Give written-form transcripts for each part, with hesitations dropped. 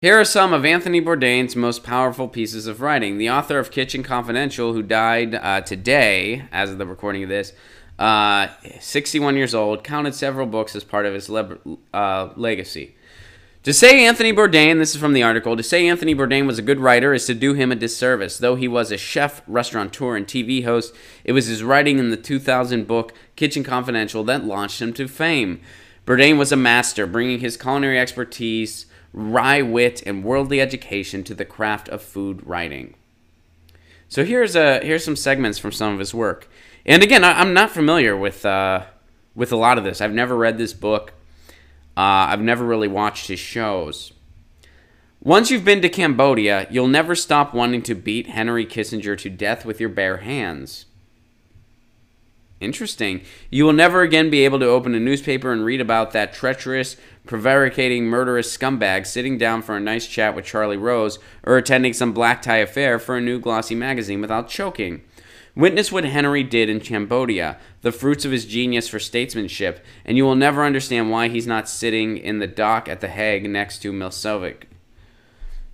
Here are some of Anthony Bourdain's most powerful pieces of writing. The author of Kitchen Confidential, who died today, as of the recording of this, 61 years old, counted several books as part of his legacy. To say Anthony Bourdain, this is from the article, to say Anthony Bourdain was a good writer is to do him a disservice. Though he was a chef, restaurateur, and TV host, it was his writing in the 2000 book Kitchen Confidential that launched him to fame. Bourdain was a master, bringing his culinary expertise, wry wit, and worldly education to the craft of food writing. So here's some segments from some of his work. And again, I'm not familiar with a lot of this. I've never read this book. I've never really watched his shows. Once you've been to Cambodia, you'll never stop wanting to beat Henry Kissinger to death with your bare hands. Interesting. You will never again be able to open a newspaper and read about that treacherous, prevaricating, murderous scumbag sitting down for a nice chat with Charlie Rose or attending some black tie affair for a new glossy magazine without choking. Witness what Henry did in Cambodia, the fruits of his genius for statesmanship, and you will never understand why he's not sitting in the dock at The Hague next to Milosevic.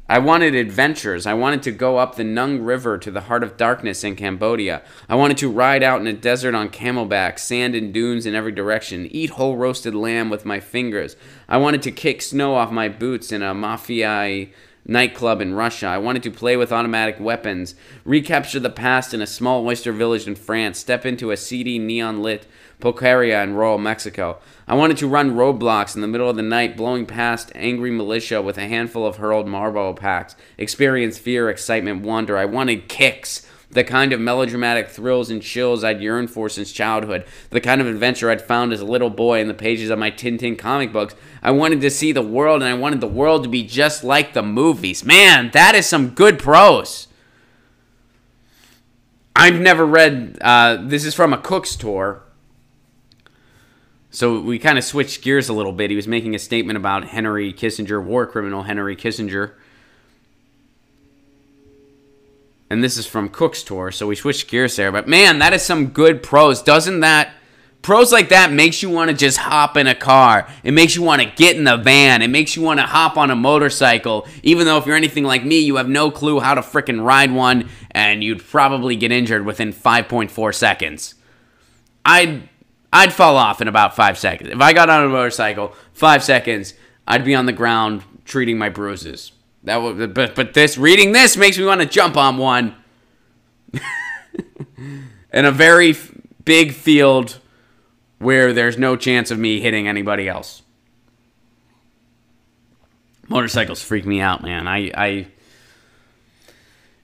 I wanted adventures. I wanted to go up the Nung River to the heart of darkness in Cambodia. I wanted to ride out in a desert on camelback, sand and dunes in every direction, eat whole roasted lamb with my fingers. I wanted to kick snow off my boots in a mafia nightclub in Russia. I wanted to play with automatic weapons, recapture the past in a small oyster village in France, step into a seedy, neon-lit pulqueria in rural Mexico. I wanted to run roadblocks in the middle of the night, blowing past angry militia with a handful of hurled Marlboro packs, experience fear, excitement, wonder. I wanted kicks, the kind of melodramatic thrills and chills I'd yearned for since childhood, the kind of adventure I'd found as a little boy in the pages of my Tintin comic books. I wanted to see the world, and I wanted the world to be just like the movies. Man, that is some good prose. I've never read, this is from a cook's tour. So we kind of switched gears a little bit. He was making a statement about Henry Kissinger, war criminal Henry Kissinger. And this is from Cook's Tour, so we switched gears there. But man, that is some good prose. Doesn't that, prose like that makes you want to just hop in a car. It makes you want to get in the van. It makes you want to hop on a motorcycle. Even though if you're anything like me, you have no clue how to frickin' ride one, and you'd probably get injured within 5.4 seconds. I'd fall off in about 5 seconds. If I got on a motorcycle, 5 seconds, I'd be on the ground treating my bruises. That would, but this reading this makes me want to jump on one in a very big field where there's no chance of me hitting anybody else. Motorcycles freak me out, man.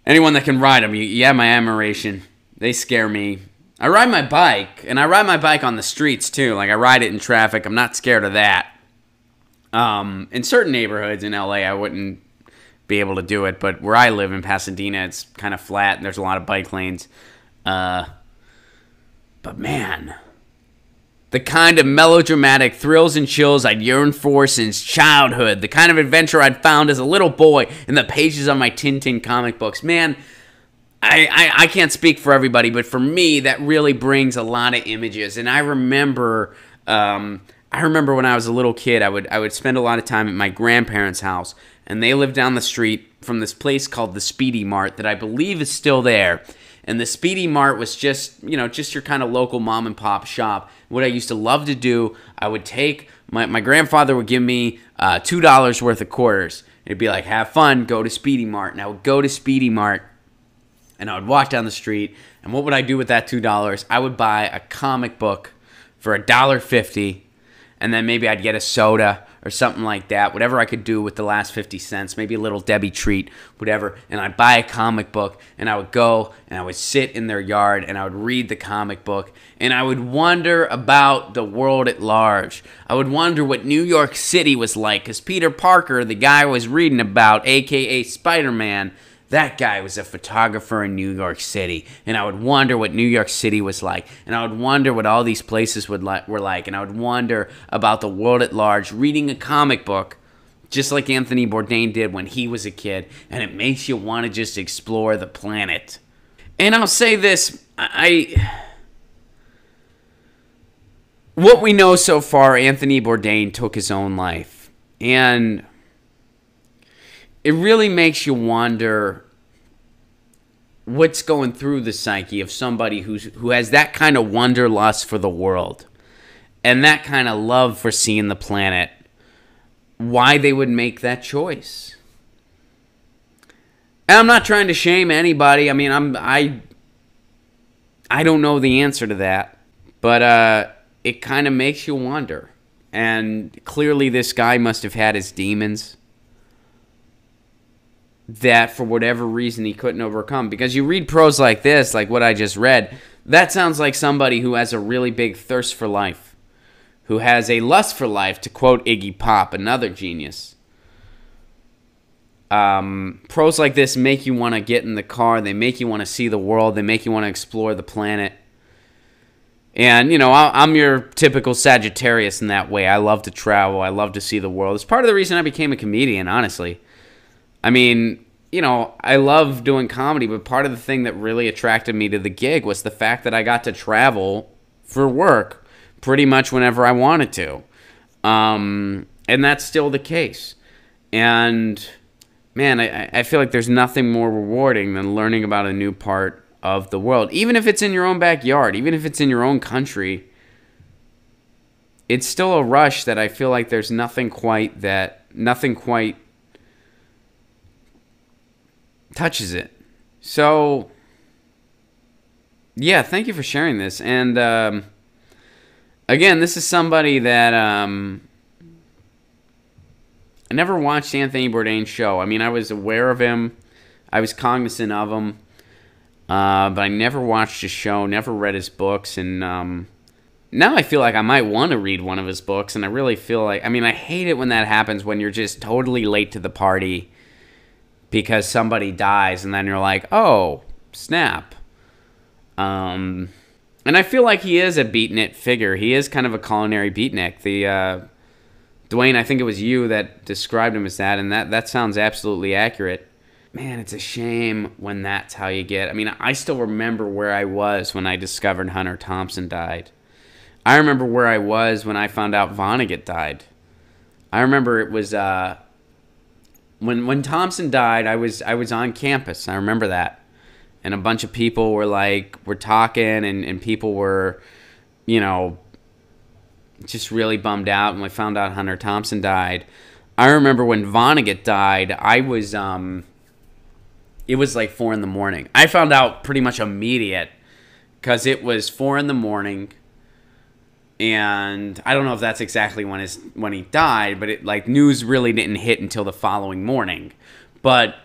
Anyone that can ride them, you have my admiration. They scare me. I ride my bike, and I ride my bike on the streets, too. Like, I ride it in traffic. I'm not scared of that. In certain neighborhoods in LA, I wouldn't be able to do it, but where I live in Pasadena, it's kind of flat, and there's a lot of bike lanes. But, man, the kind of melodramatic thrills and chills I'd yearned for since childhood, the kind of adventure I'd found as a little boy in the pages of my Tintin comic books, man, I can't speak for everybody, but for me, that really brings a lot of images. And I remember when I was a little kid, I would spend a lot of time at my grandparents' house, and they lived down the street from this place called the Speedy Mart that I believe is still there. And the Speedy Mart was just your kind of local mom and pop shop. What I used to love to do, I would take, my grandfather would give me $2 worth of quarters. It'd be like, have fun, go to Speedy Mart. And I would go to Speedy Mart, and I would walk down the street, and what would I do with that $2? I would buy a comic book for $1.50, and then maybe I'd get a soda or something like that, whatever I could do with the last 50 cents, maybe a little Debbie treat, whatever, and I'd buy a comic book, and I would go, and I would sit in their yard, and I would read the comic book, and I would wonder about the world at large. I would wonder what New York City was like, because Peter Parker, the guy I was reading about, a.k.a. Spider-Man, that guy was a photographer in New York City, and I would wonder what New York City was like, and I would wonder what all these places were like, and I would wonder about the world at large, reading a comic book, just like Anthony Bourdain did when he was a kid, and it makes you want to just explore the planet. And I'll say this, what we know so far, Anthony Bourdain took his own life, and it really makes you wonder what's going through the psyche of somebody who has that kind of wanderlust for the world and that kind of love for seeing the planet, why they would make that choice. And I'm not trying to shame anybody. I mean, I don't know the answer to that, but it kind of makes you wonder. And clearly this guy must have had his demons that for whatever reason he couldn't overcome. Because you read prose like this, like what I just read, that sounds like somebody who has a really big thirst for life, who has a lust for life, to quote Iggy Pop, another genius. Prose like this make you want to get in the car. They make you want to see the world. They make you want to explore the planet. And, you know, I'm your typical Sagittarius in that way. I love to travel. I love to see the world. It's part of the reason I became a comedian, honestly. I mean, you know, I love doing comedy, but part of the thing that really attracted me to the gig was the fact that I got to travel for work pretty much whenever I wanted to. And that's still the case. And, man, I feel like there's nothing more rewarding than learning about a new part of the world. Even if it's in your own backyard, even if it's in your own country, it's still a rush that I feel like there's nothing quite touches it. So, yeah, thank you for sharing this. And, again, this is somebody that I never watched Anthony Bourdain's show. I mean, I was aware of him. I was cognizant of him. But I never watched his show, never read his books. And now I feel like I might want to read one of his books. And I really feel like, I mean, I hate it when that happens, when you're just totally late to the party because somebody dies. And then you're like, oh, snap. And I feel like he is a beatnik figure. He is kind of a culinary beatnik. Dwayne, I think it was you that described him as that, and that sounds absolutely accurate. Man, it's a shame when that's how you get. I mean, I still remember where I was when I discovered Hunter Thompson died. I remember where I was when I found out Vonnegut died. I remember it was when Thompson died, I was on campus. I remember that. And a bunch of people were talking, and people were, you know, just really bummed out when we found out Hunter Thompson died. I remember when Vonnegut died, it was like 4 in the morning. I found out pretty much immediate because it was 4 in the morning, and I don't know if that's exactly when he died, but news really didn't hit until the following morning. But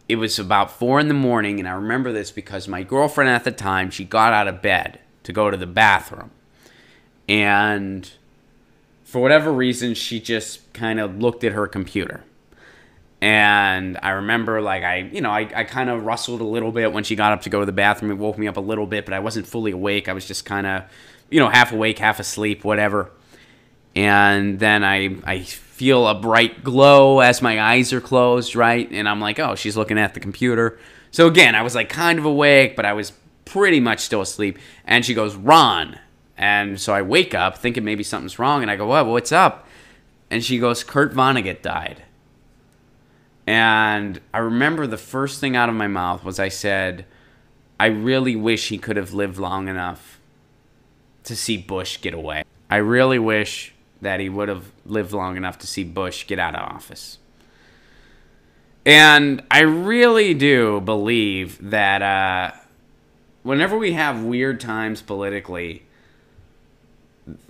it was about 4 in the morning, and I remember this because my girlfriend at the time, she got out of bed to go to the bathroom, and for whatever reason, she just kind of looked at her computer. And I remember, I kind of rustled a little bit when she got up to go to the bathroom. It woke me up a little bit, but I wasn't fully awake. I was just kind of, half awake, half asleep, whatever. And then I feel a bright glow as my eyes are closed, right? And I'm like, oh, she's looking at the computer. So again, I was like kind of awake, but I was pretty much still asleep. And she goes, Ron. And so I wake up thinking maybe something's wrong. And I go, what's up? And she goes, Kurt Vonnegut died. And I remember the first thing out of my mouth was I said, I really wish he could have lived long enough to see Bush get away. I really wish that he would have lived long enough to see Bush get out of office. And I really do believe that whenever we have weird times politically,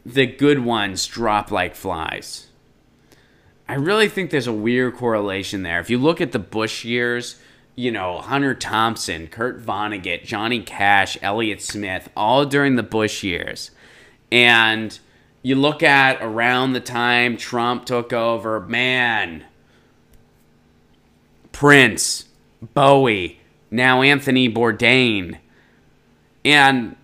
the good ones drop like flies. I really think there's a weird correlation there. If you look at the Bush years, Hunter Thompson, Kurt Vonnegut, Johnny Cash, Elliott Smith, all during the Bush years. And you look at around the time Trump took over, man, Prince, Bowie, now Anthony Bourdain. And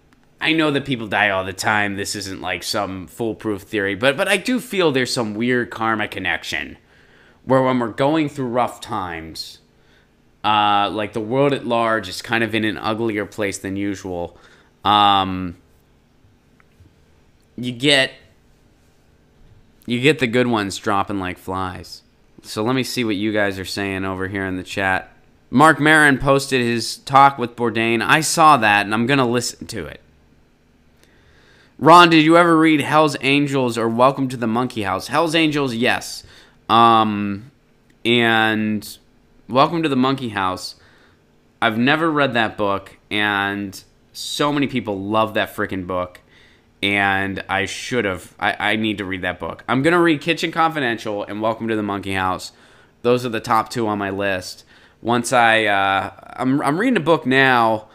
I know that people die all the time. This isn't like some foolproof theory, but I do feel there's some weird karma connection where when we're going through rough times, like the world at large is kind of in an uglier place than usual. You get the good ones dropping like flies. So let me see what you guys are saying over here in the chat. Mark Maron posted his talk with Bourdain. I saw that, and I'm going to listen to it. Ron, did you ever read Hell's Angels or Welcome to the Monkey House? Hell's Angels, yes. And Welcome to the Monkey House, I've never read that book, and so many people love that freaking book, and I should have. I need to read that book. I'm going to read Kitchen Confidential and Welcome to the Monkey House. Those are the top two on my list. Once I'm reading a book now,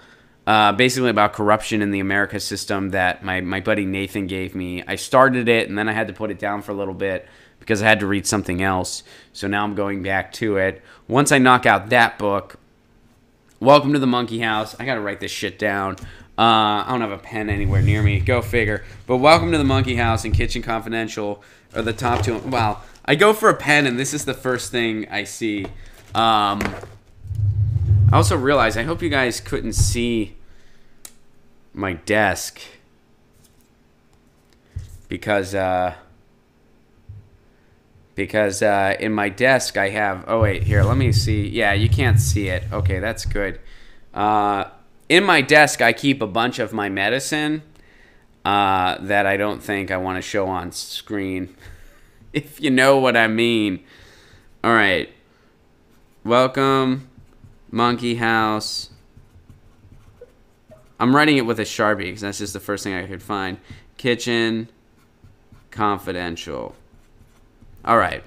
basically about corruption in the America system that my buddy Nathan gave me. I started it, and then I had to put it down for a little bit because I had to read something else. So now I'm going back to it. Once I knock out that book, Welcome to the Monkey House. I got to write this shit down. I don't have a pen anywhere near me. Go figure. But Welcome to the Monkey House and Kitchen Confidential are the top two. Wow. I go for a pen, and this is the first thing I see. I also realized, I hope you guys couldn't see my desk because in my desk I have, oh wait, here, let me see. Yeah, you can't see it. Okay, that's good. In my desk I keep a bunch of my medicine that I don't think I want to show on screen, if you know what I mean. All right. Welcome, Monkey House. I'm writing it with a Sharpie because that's just the first thing I could find. Kitchen Confidential. All right.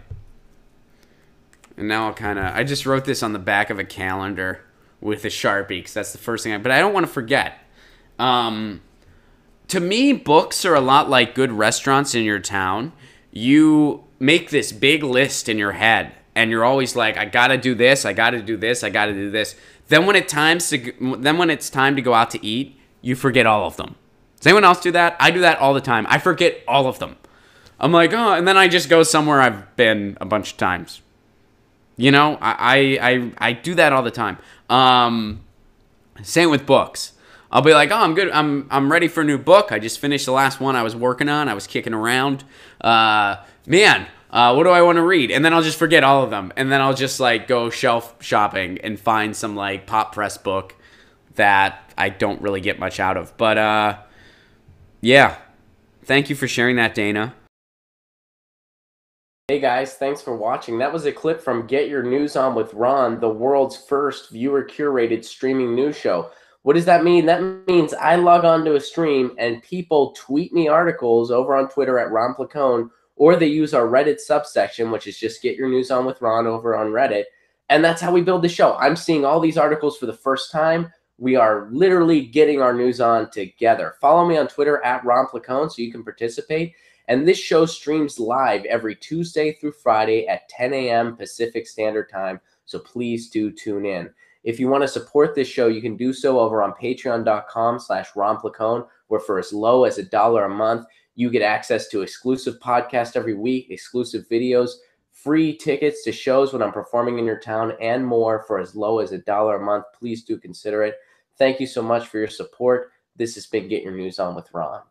And now I just wrote this on the back of a calendar with a Sharpie because that's the first thing but I don't want to forget. To me, books are a lot like good restaurants in your town. You make this big list in your head, and you're always like, I got to do this, I got to do this, I got to do this. Then when it's time to go out to eat, you forget all of them. Does anyone else do that? I do that all the time. I forget all of them. I'm like, oh, and then I just go somewhere I've been a bunch of times. You know, I do that all the time. Same with books. I'll be like, oh, I'm good. I'm ready for a new book. I just finished the last one I was working on. I was kicking around. What do I want to read? And then I'll just forget all of them. And then I'll just like go shelf shopping and find some like pop press book that I don't really get much out of. But yeah, thank you for sharing that, Dana. Hey guys, thanks for watching. That was a clip from Get Your News On with Ron, the world's first viewer-curated streaming news show. What does that mean? That means I log on to a stream and people tweet me articles over on Twitter at Ron Placone, or they use our Reddit subsection, which is just Get Your News On with Ron over on Reddit. And that's how we build the show. I'm seeing all these articles for the first time. We are literally getting our news on together. Follow me on Twitter at Ron Placone so you can participate. And this show streams live every Tuesday through Friday at 10 a.m. Pacific Standard Time. So please do tune in. If you want to support this show, you can do so over on patreon.com/Ron Placone, where for as low as $1 a month, you get access to exclusive podcasts every week, exclusive videos, free tickets to shows when I'm performing in your town, and more for as low as $1 a month. Please do consider it. Thank you so much for your support. This has been Get Your News On with Ron.